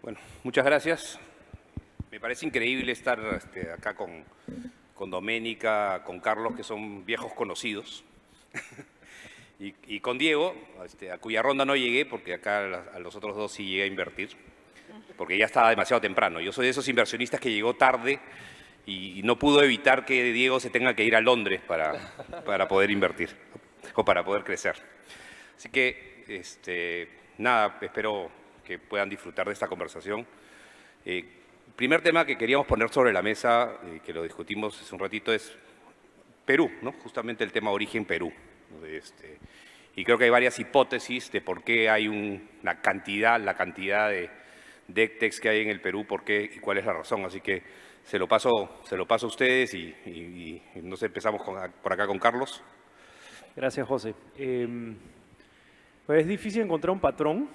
Bueno, muchas gracias. Me parece increíble estar acá con Doménica, con Carlos, que son viejos conocidos, y con Diego, a cuya ronda no llegué, porque acá a los otros dos sí llegué a invertir, porque ya estaba demasiado temprano. Yo soy de esos inversionistas que llegó tarde y no pudo evitar que Diego se tenga que ir a Londres para poder invertir o para poder crecer. Así que, nada, espero que puedan disfrutar de esta conversación. Primer tema que queríamos poner sobre la mesa, que lo discutimos hace un ratito, es Perú, ¿no? Justamente el tema origen Perú. Y creo que hay varias hipótesis de por qué hay la cantidad de EdTechs que hay en el Perú, por qué y cuál es la razón. Así que se lo paso a ustedes y no sé, empezamos por acá con Carlos. Gracias, José. Pues es difícil encontrar un patrón.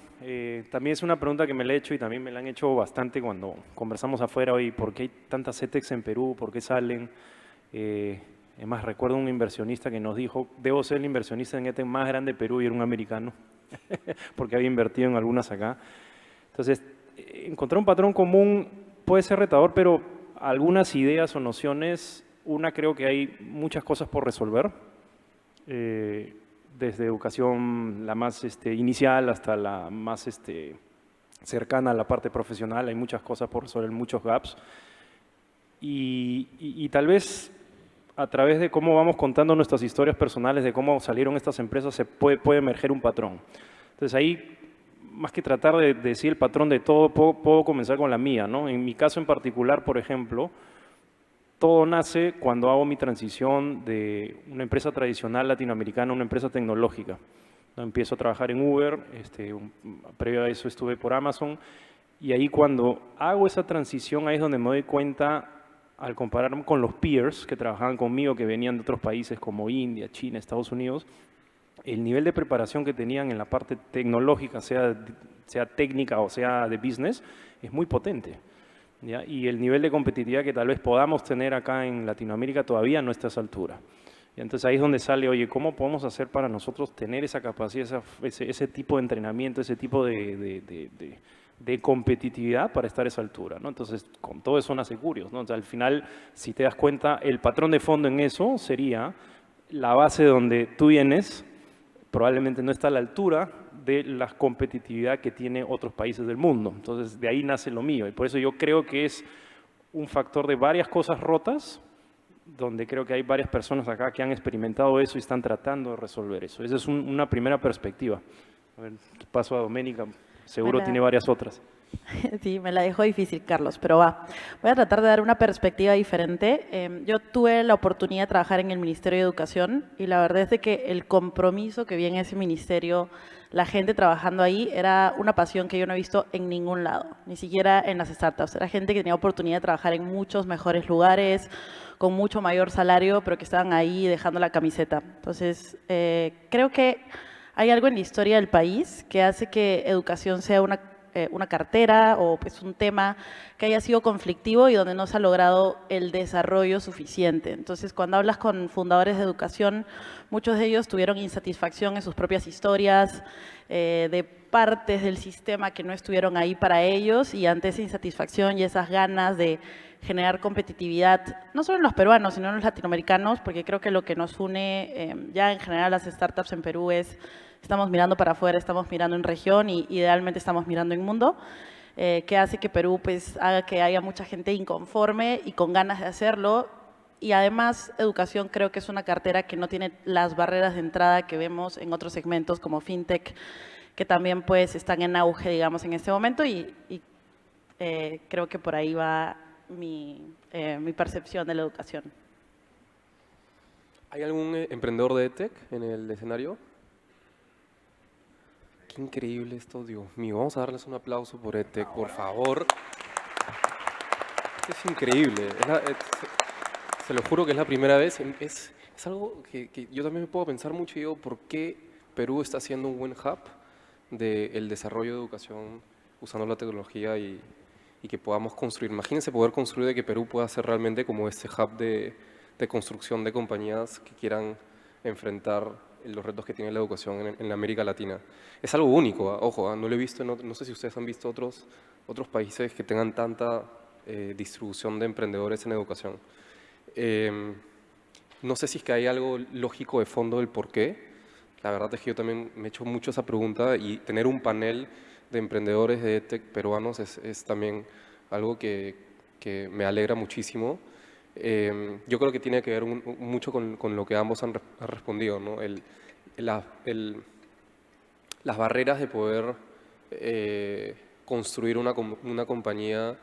También es una pregunta que me la he hecho y también me la han hecho bastante cuando conversamos afuera hoy. ¿Por qué hay tantas EdTechs en Perú? ¿Por qué salen? Además, recuerdo un inversionista que nos dijo, debo ser el inversionista en EdTech más grande de Perú, y era un americano, porque había invertido en algunas acá. Entonces, encontrar un patrón común puede ser retador, pero algunas ideas o nociones, una, creo que hay muchas cosas por resolver. Desde educación la más inicial hasta la más cercana a la parte profesional, hay muchas cosas por resolver, muchos gaps. Y tal vez a través de cómo vamos contando nuestras historias personales, de cómo salieron estas empresas, se puede emerger un patrón. Entonces ahí, más que tratar de decir el patrón de todo, puedo comenzar con la mía, ¿no? En mi caso en particular, por ejemplo, todo nace cuando hago mi transición de una empresa tradicional latinoamericana a una empresa tecnológica. Empiezo a trabajar en Uber, previo a eso estuve por Amazon, y ahí cuando hago esa transición, ahí es donde me doy cuenta, al compararme con los peers que trabajaban conmigo, que venían de otros países como India, China, Estados Unidos, el nivel de preparación que tenían en la parte tecnológica, sea técnica o sea de business, es muy potente. ¿Ya? Y el nivel de competitividad que tal vez podamos tener acá en Latinoamérica todavía no está a esa altura. Y entonces ahí es donde sale, oye, ¿cómo podemos hacer para nosotros tener esa capacidad, ese tipo de entrenamiento, ese tipo de competitividad para estar a esa altura, ¿no? Entonces, con todo eso nace Curios, ¿no? O sea, al final, si te das cuenta, el patrón de fondo en eso sería la base donde tú vienes, probablemente no está a la altura de la competitividad que tiene otros países del mundo. Entonces, de ahí nace lo mío. Y por eso yo creo que es un factor de varias cosas rotas, donde creo que hay varias personas acá que han experimentado eso y están tratando de resolver eso. Esa es una primera perspectiva. A ver, paso a Doménica, seguro tiene varias otras. Sí, me la dejó difícil, Carlos, pero va. Voy a tratar de dar una perspectiva diferente. Yo tuve la oportunidad de trabajar en el Ministerio de Educación y la verdad es de que el compromiso que vi en ese ministerio, la gente trabajando ahí, era una pasión que yo no he visto en ningún lado, ni siquiera en las startups. Era gente que tenía oportunidad de trabajar en muchos mejores lugares, con mucho mayor salario, pero que estaban ahí dejando la camiseta. Entonces, creo que hay algo en la historia del país que hace que educación sea una cartera o pues un tema que haya sido conflictivo y donde no se ha logrado el desarrollo suficiente. Entonces, cuando hablas con fundadores de educación, muchos de ellos tuvieron insatisfacción en sus propias historias, de partes del sistema que no estuvieron ahí para ellos, y ante esa insatisfacción y esas ganas de generar competitividad, no solo en los peruanos, sino en los latinoamericanos, porque creo que lo que nos une ya en general las startups en Perú es estamos mirando para afuera, estamos mirando en región y idealmente estamos mirando en mundo, que hace que Perú pues haga que haya mucha gente inconforme y con ganas de hacerlo. Y además, educación creo que es una cartera que no tiene las barreras de entrada que vemos en otros segmentos como fintech, que también pues están en auge, digamos, en este momento y creo que por ahí va mi percepción de la educación. ¿Hay algún emprendedor de EdTech en el escenario? Qué increíble esto, Dios mío. Vamos a darles un aplauso por EdTech, por favor. Es increíble. Se lo juro que es la primera vez. Es algo que yo también me puedo pensar mucho y digo, ¿por qué Perú está siendo un buen hub del desarrollo de educación usando la tecnología y que podamos construir? Imagínense poder construir de que Perú pueda ser realmente como este hub de construcción de compañías que quieran enfrentar los retos que tiene la educación en América Latina. Es algo único, ojo, no lo he visto, no sé si ustedes han visto otros países que tengan tanta distribución de emprendedores en educación. No sé si es que hay algo lógico de fondo del por qué. La verdad es que yo también me he hecho mucho esa pregunta y tener un panel de emprendedores de EdTech peruanos es también algo que me alegra muchísimo. Yo creo que tiene que ver mucho con lo que ambos han respondido, ¿no? Las barreras de poder construir una compañía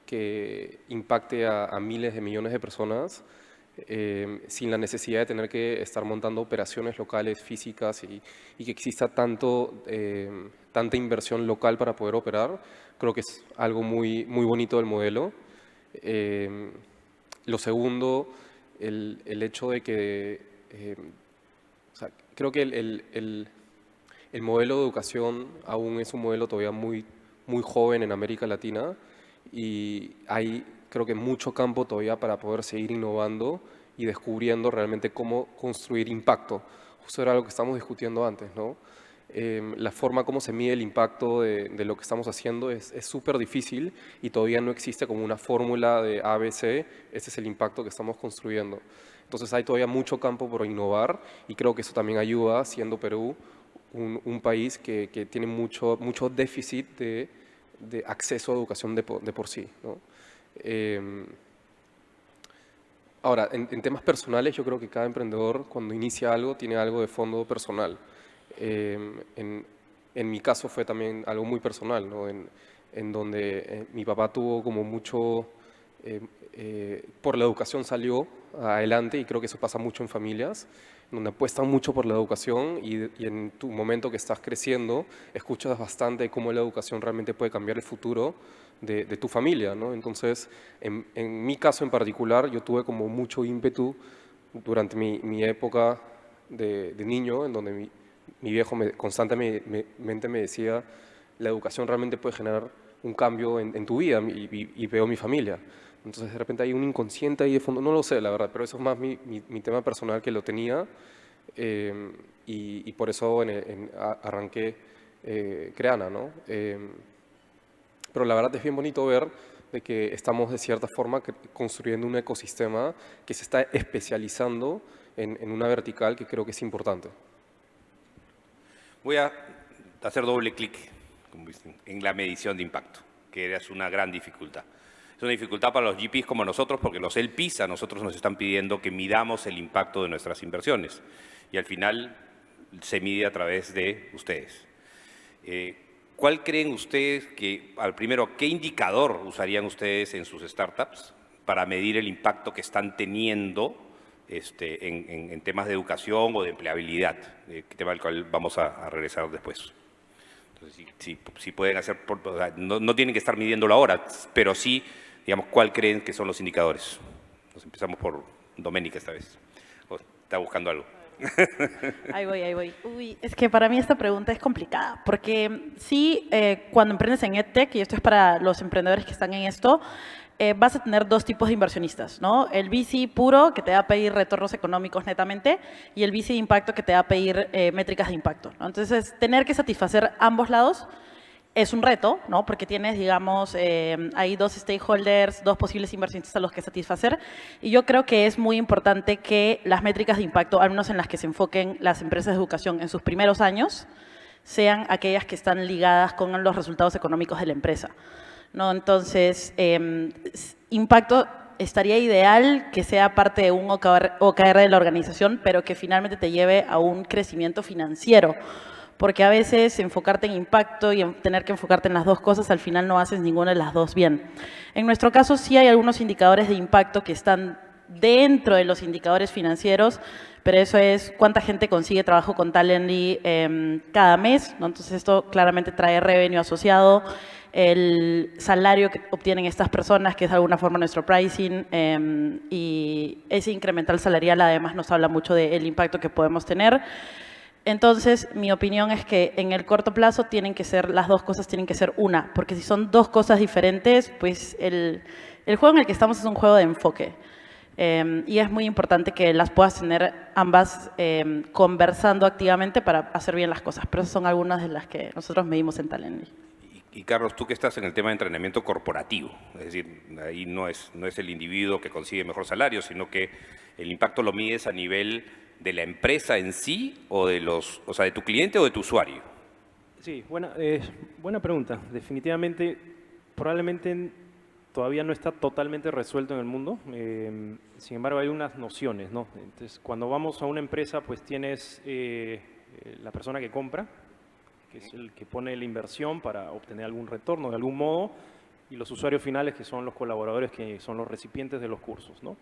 que impacte a miles de millones de personas sin la necesidad de tener que estar montando operaciones locales, físicas y que exista tanta inversión local para poder operar. Creo que es algo muy bonito del modelo. Lo segundo, el hecho de que, o sea, creo que el modelo de educación aún es un modelo todavía muy joven en América Latina y hay, creo que, mucho campo todavía para poder seguir innovando y descubriendo realmente cómo construir impacto. Justo era lo que estamos discutiendo antes, ¿no? La forma como se mide el impacto de lo que estamos haciendo es súper difícil y todavía no existe como una fórmula de ABC, ese es el impacto que estamos construyendo. Entonces hay todavía mucho campo por innovar y creo que eso también ayuda, siendo Perú un país que tiene mucho déficit de acceso a educación de por sí, ¿no? Ahora, en temas personales, yo creo que cada emprendedor cuando inicia algo tiene algo de fondo personal. En mi caso fue también algo muy personal, ¿no? En donde mi papá tuvo como mucho, por la educación salió adelante y creo que eso pasa mucho en familias, donde apuestan mucho por la educación y en tu momento que estás creciendo escuchas bastante cómo la educación realmente puede cambiar el futuro de tu familia, ¿no? Entonces, en mi caso en particular, yo tuve como mucho ímpetu durante mi época de niño, en donde mi viejo constantemente me decía, la educación realmente puede generar un cambio en tu vida y veo mi familia. Entonces de repente hay un inconsciente ahí de fondo, no lo sé la verdad, pero eso es más mi tema personal que lo tenía y por eso arranqué Creana, ¿no? Pero la verdad es bien bonito ver de que estamos de cierta forma construyendo un ecosistema que se está especializando en una vertical que creo que es importante. Voy a hacer doble clic, como dicen, en la medición de impacto, que es una gran dificultad. Es una dificultad para los GPs como nosotros, porque los LPs a nosotros nos están pidiendo que midamos el impacto de nuestras inversiones. Y al final se mide a través de ustedes. ¿Cuál creen ustedes primero, qué indicador usarían ustedes en sus startups para medir el impacto que están teniendo en temas de educación o de empleabilidad, tema al cual vamos a regresar después? Entonces, si pueden hacer, o sea, no tienen que estar midiéndolo ahora, pero sí, digamos, ¿cuál creen que son los indicadores? Nos empezamos por Doménica esta vez. ¿Está buscando algo? Ahí voy. Uy, es que para mí esta pregunta es complicada, porque sí, cuando emprendes en EdTech, y esto es para los emprendedores que están en esto, vas a tener dos tipos de inversionistas, ¿no? El VC puro, que te va a pedir retornos económicos netamente, y el VC de impacto, que te va a pedir métricas de impacto, ¿no? Entonces, tener que satisfacer ambos lados es un reto, ¿no? Porque tienes, digamos, hay dos stakeholders, dos posibles inversionistas a los que satisfacer, y yo creo que es muy importante que las métricas de impacto, al menos en las que se enfoquen las empresas de educación en sus primeros años, sean aquellas que están ligadas con los resultados económicos de la empresa, ¿no? Entonces, impacto estaría ideal que sea parte de un OKR de la organización, pero que finalmente te lleve a un crecimiento financiero, porque a veces enfocarte en impacto y tener que enfocarte en las dos cosas, al final no haces ninguna de las dos bien. En nuestro caso sí hay algunos indicadores de impacto que están dentro de los indicadores financieros, pero eso es cuánta gente consigue trabajo con Talently cada mes, ¿no? Entonces esto claramente trae revenue asociado, el salario que obtienen estas personas, que es de alguna forma nuestro pricing, y ese incremental salarial además nos habla mucho del impacto que podemos tener. Entonces, mi opinión es que en el corto plazo las dos cosas tienen que ser una, porque si son dos cosas diferentes, pues el juego en el que estamos es un juego de enfoque. Y es muy importante que las puedas tener ambas conversando activamente para hacer bien las cosas. Pero esas son algunas de las que nosotros medimos en Talently. Y Carlos, tú que estás en el tema de entrenamiento corporativo, es decir, ahí no es el individuo que consigue mejor salario, sino que el impacto lo mides a nivel de la empresa en sí o de tu cliente o de tu usuario. Sí, buena pregunta. Definitivamente, probablemente todavía no está totalmente resuelto en el mundo. Sin embargo, hay unas nociones, ¿no? Entonces, cuando vamos a una empresa, pues tienes la persona que compra, que es el que pone la inversión para obtener algún retorno de algún modo, y los usuarios finales, que son los colaboradores, que son los recipientes de los cursos, ¿no?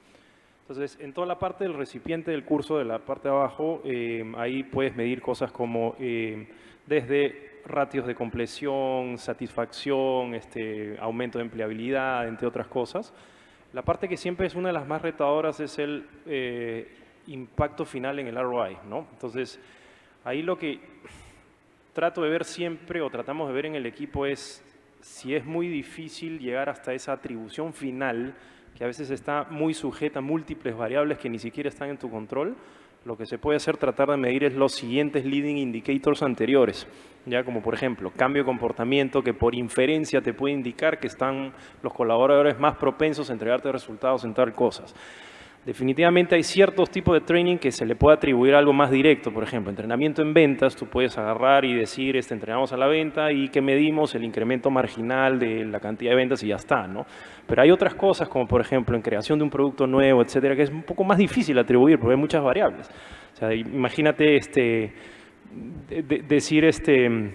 Entonces, en toda la parte del recipiente del curso, de la parte de abajo, ahí puedes medir cosas como desde ratios de compleción, satisfacción, aumento de empleabilidad, entre otras cosas. La parte que siempre es una de las más retadoras es el impacto final en el ROI, ¿no? Entonces, ahí lo que trato de ver siempre, o tratamos de ver en el equipo, es si es muy difícil llegar hasta esa atribución final, que a veces está muy sujeta a múltiples variables que ni siquiera están en tu control. Lo que se puede hacer, tratar de medir, es los siguientes leading indicators anteriores, ya como por ejemplo, cambio de comportamiento que por inferencia te puede indicar que están los colaboradores más propensos a entregarte resultados en tal cosas. Definitivamente hay ciertos tipos de training que se le puede atribuir algo más directo. Por ejemplo, entrenamiento en ventas, tú puedes agarrar y decir, entrenamos a la venta y que medimos el incremento marginal de la cantidad de ventas y ya está, ¿no? Pero hay otras cosas, como por ejemplo en creación de un producto nuevo, etcétera, que es un poco más difícil atribuir porque hay muchas variables. O sea, imagínate decir que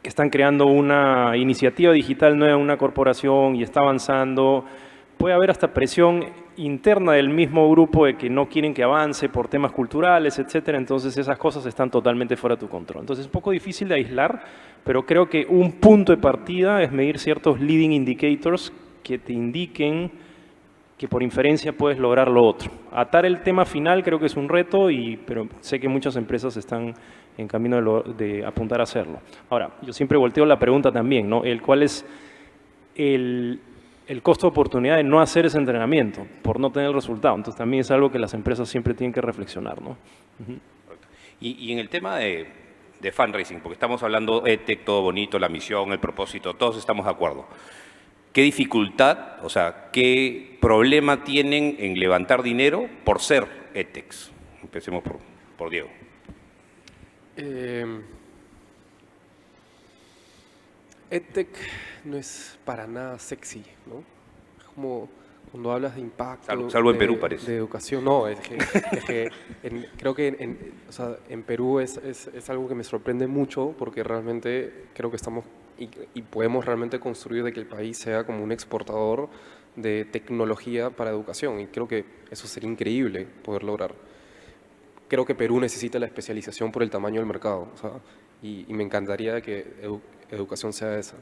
están creando una iniciativa digital nueva en una corporación y está avanzando. Puede haber hasta presión interna del mismo grupo de que no quieren que avance por temas culturales, etcétera. Entonces esas cosas están totalmente fuera de tu control. Entonces es un poco difícil de aislar, pero creo que un punto de partida es medir ciertos leading indicators que te indiquen que por inferencia puedes lograr lo otro. Atar el tema final creo que es un reto, pero sé que muchas empresas están en camino de apuntar a hacerlo. Ahora, yo siempre volteo la pregunta también, ¿no? ¿Cuál es el costo de oportunidad de no hacer ese entrenamiento por no tener el resultado? Entonces también es algo que las empresas siempre tienen que reflexionar, ¿no? Y en el tema de fundraising, porque estamos hablando EdTech, todo bonito, la misión, el propósito, todos estamos de acuerdo. ¿Qué dificultad, o sea, qué problema tienen en levantar dinero por ser EdTechs? Empecemos por Diego. EdTech no es para nada sexy, ¿no? Es como cuando hablas de impacto, salvo en Perú, parece. De educación. No, creo que o sea, en Perú es algo que me sorprende mucho porque realmente creo que estamos y podemos realmente construir de que el país sea como un exportador de tecnología para educación, y creo que eso sería increíble poder lograr. Creo que Perú necesita la especialización por el tamaño del mercado, o sea, y me encantaría que educación sea esa.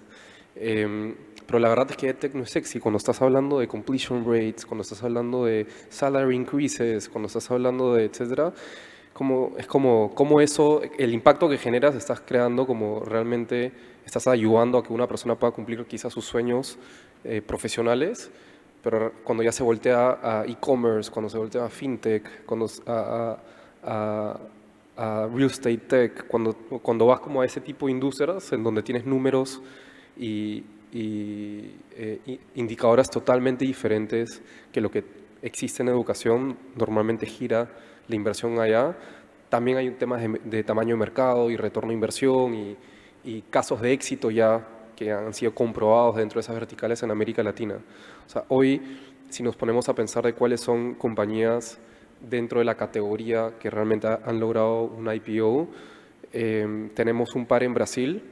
Pero la verdad es que EdTech no es sexy. Cuando estás hablando de completion rates, cuando estás hablando de salary increases, cuando estás hablando de etcétera, es como eso, el impacto que generas, estás creando, como realmente estás ayudando a que una persona pueda cumplir quizás sus sueños profesionales, pero cuando ya se voltea a e-commerce, cuando se voltea a fintech, cuando a real estate tech, cuando vas como a ese tipo de industrias en donde tienes números y indicadores totalmente diferentes que lo que existe en educación, normalmente gira la inversión allá. También hay un tema de tamaño de mercado y retorno de inversión y casos de éxito ya que han sido comprobados dentro de esas verticales en América Latina. O sea, hoy, si nos ponemos a pensar de cuáles son compañías dentro de la categoría que realmente han logrado un IPO, tenemos un par en Brasil,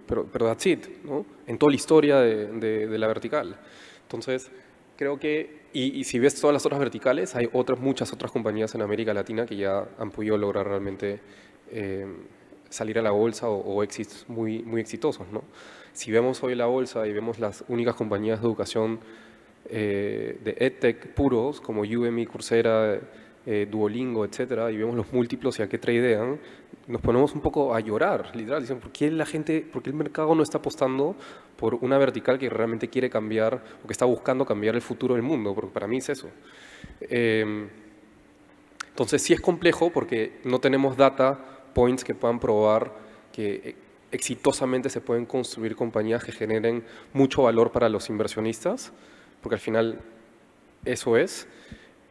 pero that's it, ¿no? En toda la historia de la vertical. Entonces, creo que, y si ves todas las otras verticales, hay muchas otras compañías en América Latina que ya han podido lograr realmente salir a la bolsa o éxitos muy, muy exitosos, ¿no? Si vemos hoy la bolsa y vemos las únicas compañías de educación de EdTech puros, como Udemy, Coursera, Duolingo, etcétera, y vemos los múltiplos y a qué tradean, nos ponemos un poco a llorar, literal. Dicen, ¿por qué el mercado no está apostando por una vertical que realmente quiere cambiar o que está buscando cambiar el futuro del mundo? Porque para mí es eso. Entonces sí es complejo porque no tenemos data points que puedan probar que exitosamente se pueden construir compañías que generen mucho valor para los inversionistas, porque al final eso es,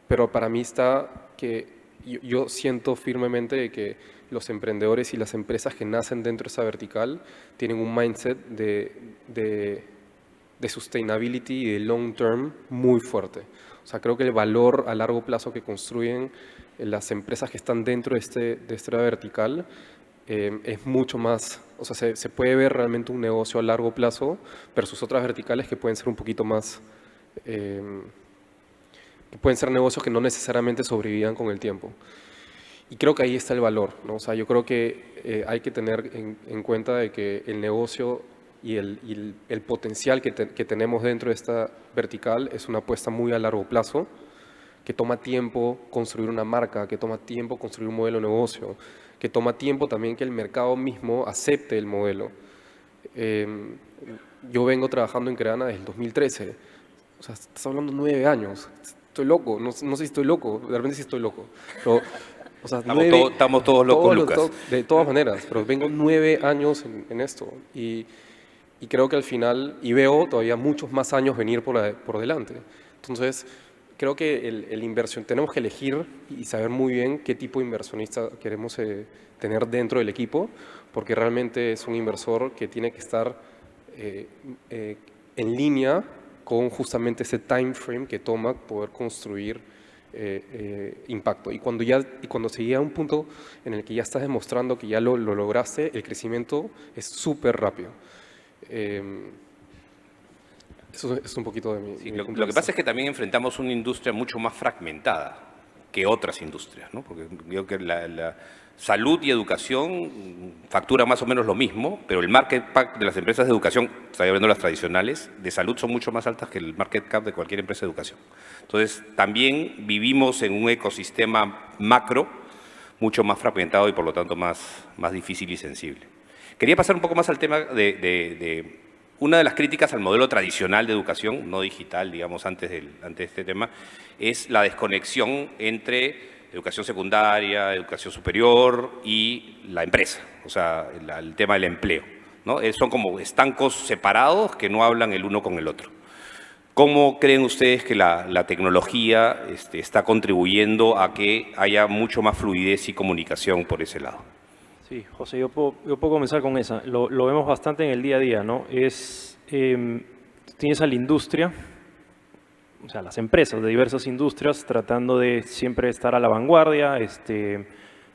pero para mí está que yo siento firmemente que los emprendedores y las empresas que nacen dentro de esa vertical tienen un mindset de sustainability y de long term muy fuerte. O sea, creo que el valor a largo plazo que construyen las empresas que están dentro de esta vertical es mucho más, o sea, se puede ver realmente un negocio a largo plazo versus otras verticales que pueden ser un poquito más, que pueden ser negocios que no necesariamente sobrevivan con el tiempo. Y creo que ahí está el valor, ¿no? O sea, yo creo que hay que tener en cuenta de que el negocio y el potencial que tenemos dentro de esta vertical es una apuesta muy a largo plazo, que toma tiempo construir una marca, que toma tiempo construir un modelo de negocio, que toma tiempo también que el mercado mismo acepte el modelo. Yo vengo trabajando en Creana desde el 2013, o sea, estás hablando 9 años, estoy loco, no sé si estoy loco, de repente sí estoy loco, pero, o sea, Estamos todos locos, Lucas. De todas maneras, pero vengo 9 años en esto y creo que al final, y veo todavía muchos más años venir por delante. Entonces, creo que el inversión, tenemos que elegir y saber muy bien qué tipo de inversionista queremos tener dentro del equipo, porque realmente es un inversor que tiene que estar en línea con justamente ese time frame que toma poder construir impacto. Y cuando se llega a un punto en el que ya estás demostrando que ya lo lograste, el crecimiento es súper rápido. Eso es un poquito de mi... Sí, lo que pasa es que también enfrentamos una industria mucho más fragmentada que otras industrias, ¿no? Porque creo que la salud y educación factura más o menos lo mismo, pero el market cap de las empresas de educación, estoy hablando de las tradicionales, de salud son mucho más altas que el market cap de cualquier empresa de educación. Entonces, también vivimos en un ecosistema macro mucho más fragmentado y por lo tanto más difícil y sensible. Quería pasar un poco más al tema de una de las críticas al modelo tradicional de educación, no digital, digamos, antes de este tema, es la desconexión entre educación secundaria, educación superior y la empresa, o sea, el tema del empleo, ¿no? Son como estancos separados que no hablan el uno con el otro. ¿Cómo creen ustedes que la tecnología está contribuyendo a que haya mucho más fluidez y comunicación por ese lado? Sí, José, yo puedo comenzar con esa. Lo vemos bastante en el día a día, ¿no? Tienes a la industria, o sea, las empresas de diversas industrias tratando de siempre estar a la vanguardia,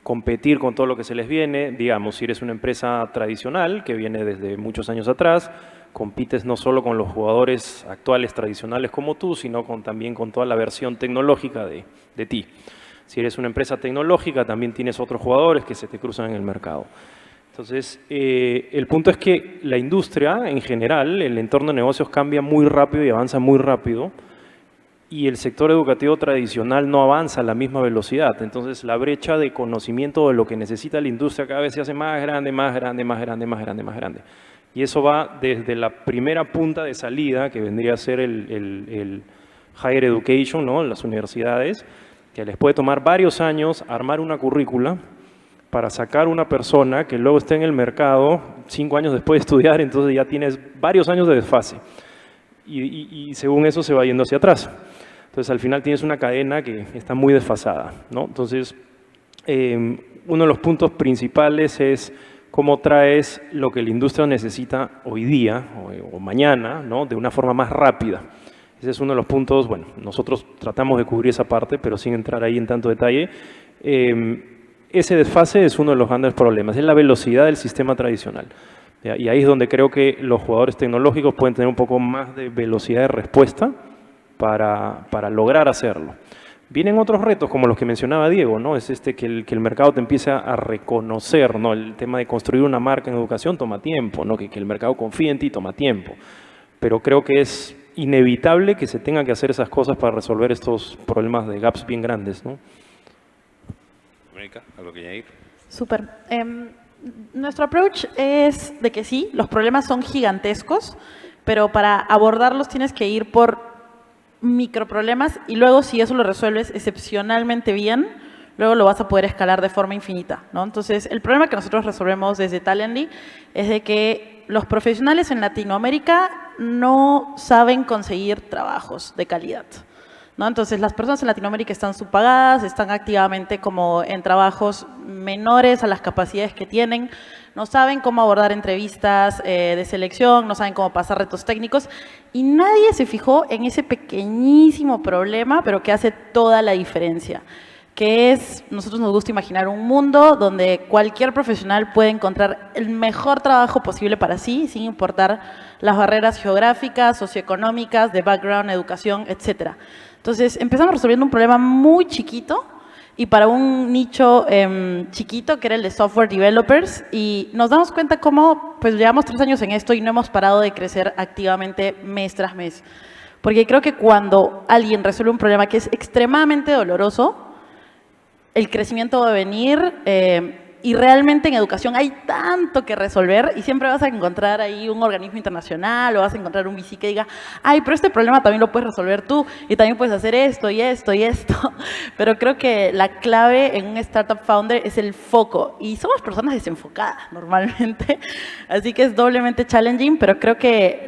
competir con todo lo que se les viene. Digamos, si eres una empresa tradicional que viene desde muchos años atrás, compites no solo con los jugadores actuales tradicionales como tú, sino también con toda la versión tecnológica de ti. Si eres una empresa tecnológica, también tienes otros jugadores que se te cruzan en el mercado. Entonces, el punto es que la industria, en general, el entorno de negocios cambia muy rápido y avanza muy rápido, y el sector educativo tradicional no avanza a la misma velocidad. Entonces, la brecha de conocimiento de lo que necesita la industria cada vez se hace más grande, más grande, más grande, más grande, más grande. Y eso va desde la primera punta de salida, que vendría a ser el higher education, ¿no? Las universidades, que les puede tomar varios años armar una currícula para sacar una persona que luego esté en el mercado 5 años después de estudiar, entonces ya tienes varios años de desfase. Y según eso se va yendo hacia atrás. Entonces al final tienes una cadena que está muy desfasada, ¿no? Entonces, uno de los puntos principales es cómo traes lo que la industria necesita hoy día o mañana, ¿no? De una forma más rápida. Ese es uno de los puntos. Bueno, nosotros tratamos de cubrir esa parte, pero sin entrar ahí en tanto detalle. Ese desfase es uno de los grandes problemas, es la velocidad del sistema tradicional. ¿Ya? Y ahí es donde creo que los jugadores tecnológicos pueden tener un poco más de velocidad de respuesta para lograr hacerlo. Vienen otros retos, como los que mencionaba Diego, ¿no? Es que el mercado te empiece a reconocer, ¿no? El tema de construir una marca en educación toma tiempo, ¿no? Que el mercado confíe en ti toma tiempo. Pero creo que es inevitable que se tengan que hacer esas cosas para resolver estos problemas de gaps bien grandes, ¿no? Mónica, ¿algo que añadir? Súper. Nuestro approach es de que sí, los problemas son gigantescos, pero para abordarlos tienes que ir por microproblemas y luego si eso lo resuelves excepcionalmente bien, luego lo vas a poder escalar de forma infinita, ¿no? Entonces, el problema que nosotros resolvemos desde Talently es de que los profesionales en Latinoamérica no saben conseguir trabajos de calidad, ¿no? Entonces, las personas en Latinoamérica están subpagadas, están activamente como en trabajos menores a las capacidades que tienen, no saben cómo abordar entrevistas de selección, no saben cómo pasar retos técnicos y nadie se fijó en ese pequeñísimo problema, pero que hace toda la diferencia, que es, nosotros nos gusta imaginar un mundo donde cualquier profesional puede encontrar el mejor trabajo posible para sí, sin importar las barreras geográficas, socioeconómicas, de background, educación, etcétera. Entonces, empezamos resolviendo un problema muy chiquito y para un nicho chiquito, que era el de software developers, y nos damos cuenta cómo, pues llevamos 3 años en esto y no hemos parado de crecer activamente mes tras mes. Porque creo que cuando alguien resuelve un problema que es extremadamente doloroso, el crecimiento va a venir y realmente en educación hay tanto que resolver y siempre vas a encontrar ahí un organismo internacional o vas a encontrar un VC que diga, ay, pero este problema también lo puedes resolver tú y también puedes hacer esto y esto y esto. Pero creo que la clave en un startup founder es el foco y somos personas desenfocadas normalmente, así que es doblemente challenging, pero creo que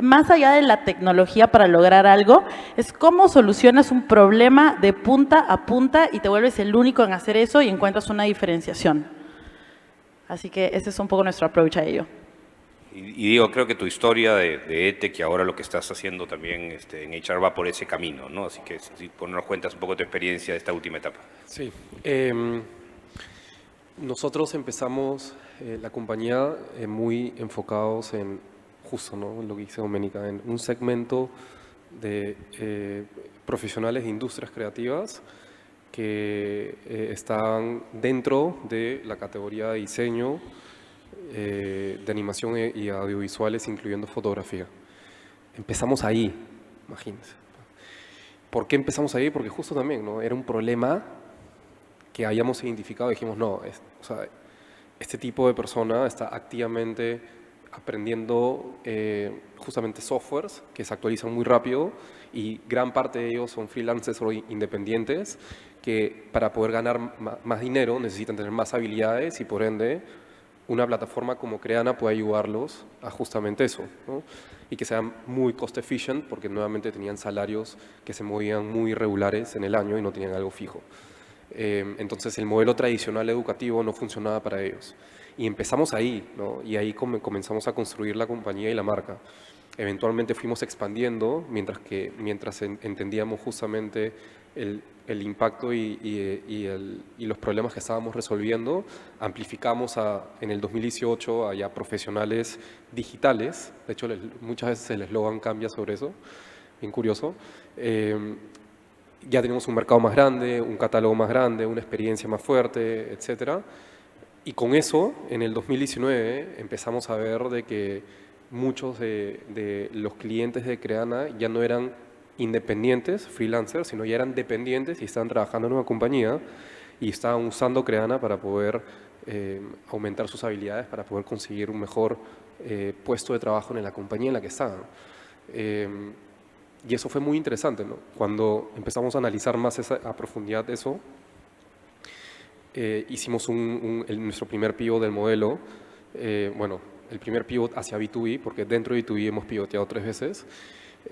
más allá de la tecnología para lograr algo, es cómo solucionas un problema de punta a punta y te vuelves el único en hacer eso y encuentras una diferenciación. Así que ese es un poco nuestro approach a ello. Y digo, creo que tu historia de ETEC y ahora lo que estás haciendo también en HR va por ese camino, ¿no? Así que si nos cuentas un poco tu experiencia de esta última etapa. Sí. Nosotros empezamos la compañía muy enfocados en, justo, ¿no?, lo que dice Doménica, en un segmento de profesionales de industrias creativas que están dentro de la categoría de diseño, de animación y audiovisuales, incluyendo fotografía. Empezamos ahí, imagínense. ¿Por qué empezamos ahí? Porque justo también, ¿no?, era un problema que habíamos identificado y dijimos, no, o sea, este tipo de persona está activamente aprendiendo justamente softwares que se actualizan muy rápido y gran parte de ellos son freelancers o independientes que para poder ganar más dinero necesitan tener más habilidades y por ende una plataforma como Creana puede ayudarlos a justamente eso, ¿no? Y que sean muy cost efficient porque nuevamente tenían salarios que se movían muy irregulares en el año y no tenían algo fijo. Entonces el modelo tradicional educativo no funcionaba para ellos. Y empezamos ahí, ¿no? Y ahí comenzamos a construir la compañía y la marca. Eventualmente fuimos expandiendo mientras entendíamos justamente el impacto y los problemas que estábamos resolviendo. Amplificamos en el 2018 a ya profesionales digitales. De hecho, muchas veces el eslogan cambia sobre eso. Bien curioso. Ya tenemos un mercado más grande, un catálogo más grande, una experiencia más fuerte, etcétera. Y con eso, en el 2019, empezamos a ver de que muchos de los clientes de Creana ya no eran independientes, freelancers, sino ya eran dependientes y estaban trabajando en una compañía y estaban usando Creana para poder aumentar sus habilidades, para poder conseguir un mejor puesto de trabajo en la compañía en la que estaban. Y eso fue muy interesante, ¿no? Cuando empezamos a analizar más a profundidad eso, hicimos nuestro primer pivot del modelo, bueno, el primer pivot hacia B2B, porque dentro de B2B hemos pivoteado 3 veces,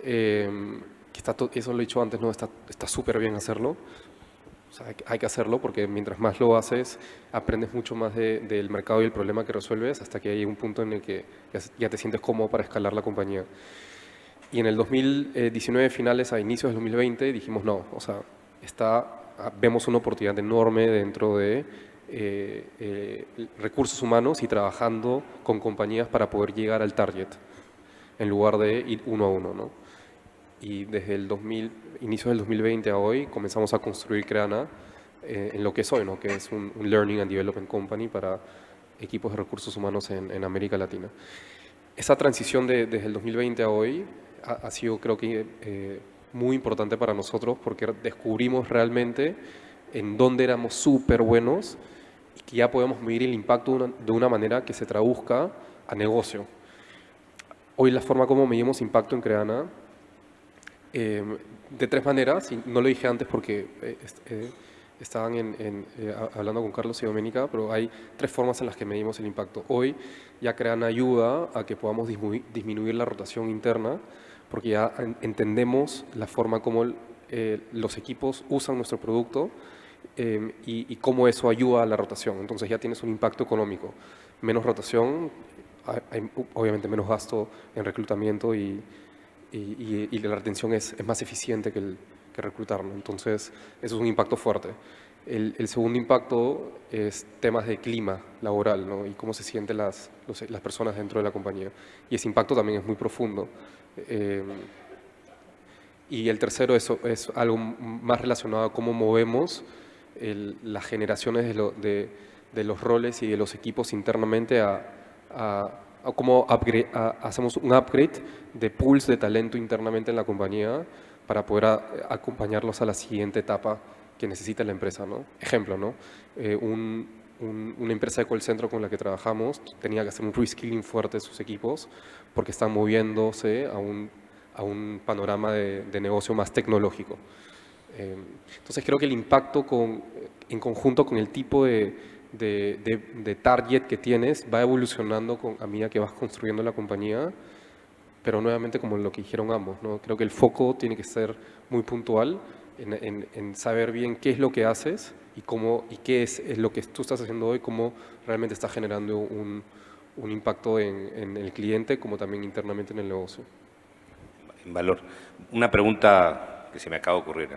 eso lo he dicho antes, ¿no? Está súper bien hacerlo, o sea, hay que hacerlo porque mientras más lo haces, aprendes mucho más del mercado y el problema que resuelves hasta que hay un punto en el que ya te sientes cómodo para escalar la compañía. Y en el 2019, finales a inicios del 2020, dijimos no, o sea, vemos una oportunidad enorme dentro de recursos humanos y trabajando con compañías para poder llegar al target en lugar de ir uno a uno, ¿no? Y desde inicios del 2020 a hoy comenzamos a construir Creana en lo que es hoy, ¿no?, que es un Learning and Development Company para equipos de recursos humanos en América Latina. Esa transición desde el 2020 a hoy ha sido, creo que, muy importante para nosotros porque descubrimos realmente en dónde éramos súper buenos y que ya podemos medir el impacto de una manera que se traduzca a negocio. Hoy la forma como medimos impacto en Creana, de 3 maneras, y no lo dije antes porque estaban hablando con Carlos y Doménica, pero hay 3 formas en las que medimos el impacto. Hoy ya Creana ayuda a que podamos disminuir la rotación interna, porque ya entendemos la forma como los equipos usan nuestro producto y cómo eso ayuda a la rotación. Entonces ya tienes un impacto económico. Menos rotación, hay obviamente menos gasto en reclutamiento y la retención es más eficiente que reclutar, ¿no? Entonces, eso es un impacto fuerte. El segundo impacto es temas de clima laboral, ¿no? Y cómo se sienten las personas dentro de la compañía. Y ese impacto también es muy profundo. Y el tercero es algo más relacionado a cómo movemos las generaciones de los roles y de los equipos internamente a cómo hacemos un upgrade de pools de talento internamente en la compañía para poder acompañarlos a la siguiente etapa que necesita la empresa, ¿no? Ejemplo, ¿no? Una empresa de call center con la que trabajamos tenía que hacer un reskilling fuerte de sus equipos porque están moviéndose a un panorama de negocio más tecnológico. Entonces creo que el impacto en conjunto con el tipo de target que tienes va evolucionando a medida que vas construyendo la compañía, pero nuevamente como lo que dijeron ambos, ¿no? Creo que el foco tiene que ser muy puntual en saber bien qué es lo que haces y qué es lo que tú estás haciendo hoy, cómo realmente está generando un impacto en el cliente como también internamente en el negocio. En valor. Una pregunta que se me acaba de ocurrir.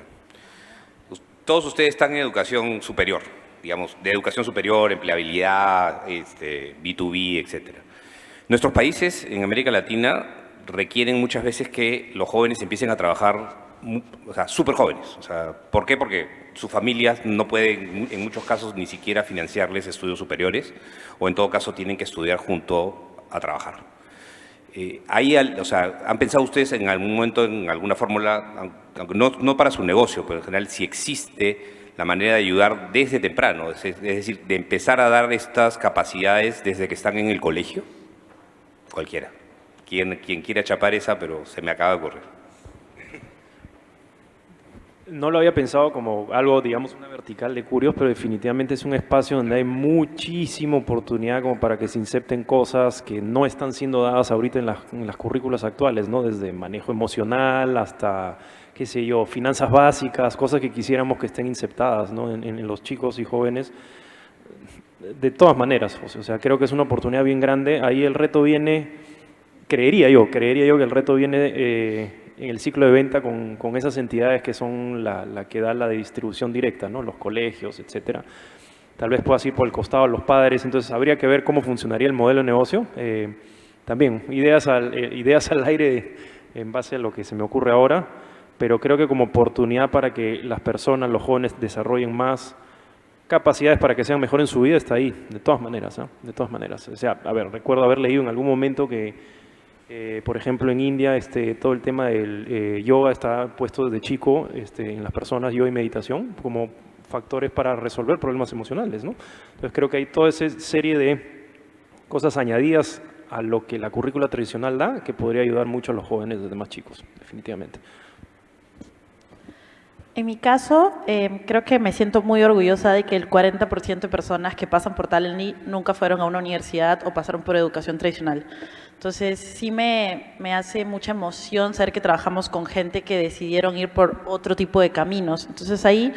Todos ustedes están en educación superior, digamos, de educación superior, empleabilidad, B2B, etc. Nuestros países en América Latina requieren muchas veces que los jóvenes empiecen a trabajar, o sea, súper jóvenes. O sea, ¿por qué? Porque sus familias no pueden, en muchos casos, ni siquiera financiarles estudios superiores, o en todo caso tienen que estudiar junto a trabajar. O sea, ¿han pensado ustedes en algún momento en alguna fórmula, aunque no para su negocio, pero en general, si existe la manera de ayudar desde temprano, es decir, de empezar a dar estas capacidades desde que están en el colegio? Cualquiera. Quien quiera chapar esa, pero se me acaba de ocurrir. No lo había pensado como algo, digamos, una vertical de Curios, pero definitivamente es un espacio donde hay muchísima oportunidad como para que se inserten cosas que no están siendo dadas ahorita en las currículas actuales, ¿no? Desde manejo emocional hasta, qué sé yo, finanzas básicas, cosas que quisiéramos que estén insertadas, ¿no? en los chicos y jóvenes. De todas maneras, José, o sea, creo que es una oportunidad bien grande. Ahí el reto viene, creería yo que el reto viene en el ciclo de venta con esas entidades que son la que da la de distribución directa, ¿no? Los colegios, etcétera. Tal vez puedas ir por el costado a los padres, entonces habría que ver cómo funcionaría el modelo de negocio. También, ideas al aire en base a lo que se me ocurre ahora, pero creo que como oportunidad para que las personas, los jóvenes, desarrollen más capacidades para que sean mejor en su vida, está ahí, de todas maneras, ¿eh? De todas maneras. O sea, a ver, recuerdo haber leído en algún momento que por ejemplo, en India todo el tema del yoga está puesto desde chico en las personas, yoga y meditación, como factores para resolver problemas emocionales, ¿no? Entonces creo que hay toda esa serie de cosas añadidas a lo que la currícula tradicional da, que podría ayudar mucho a los jóvenes desde más chicos, definitivamente. En mi caso, creo que me siento muy orgullosa de que el 40% de personas que pasan por Talently nunca fueron a una universidad o pasaron por educación tradicional. Entonces, sí me hace mucha emoción saber que trabajamos con gente que decidieron ir por otro tipo de caminos. Entonces, ahí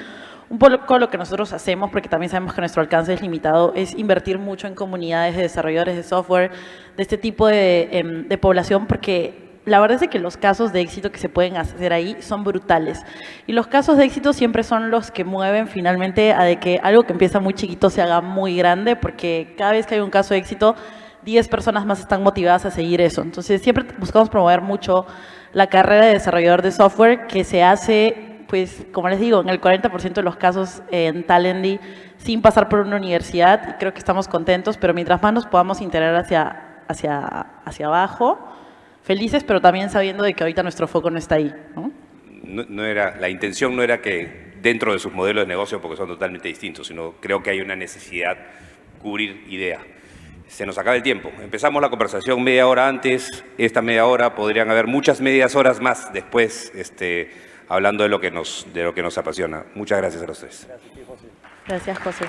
un poco lo que nosotros hacemos, porque también sabemos que nuestro alcance es limitado, es invertir mucho en comunidades de desarrolladores de software, de este tipo de población, porque la verdad es que los casos de éxito que se pueden hacer ahí son brutales. Y los casos de éxito siempre son los que mueven finalmente a de que algo que empieza muy chiquito se haga muy grande, porque cada vez que hay un caso de éxito, 10 personas más están motivadas a seguir eso. Entonces, siempre buscamos promover mucho la carrera de desarrollador de software, que se hace, pues, como les digo, en el 40% de los casos en Talently, sin pasar por una universidad. Y creo que estamos contentos, pero mientras más nos podamos integrar hacia abajo, felices, pero también sabiendo de que ahorita nuestro foco no está ahí, ¿no? La intención no era que dentro de sus modelos de negocio porque son totalmente distintos, sino creo que hay una necesidad de cubrir idea. Se nos acaba el tiempo. Empezamos la conversación media hora antes, esta media hora, podrían haber muchas medias horas más después hablando de lo que nos apasiona. Muchas gracias a los tres. Gracias, José.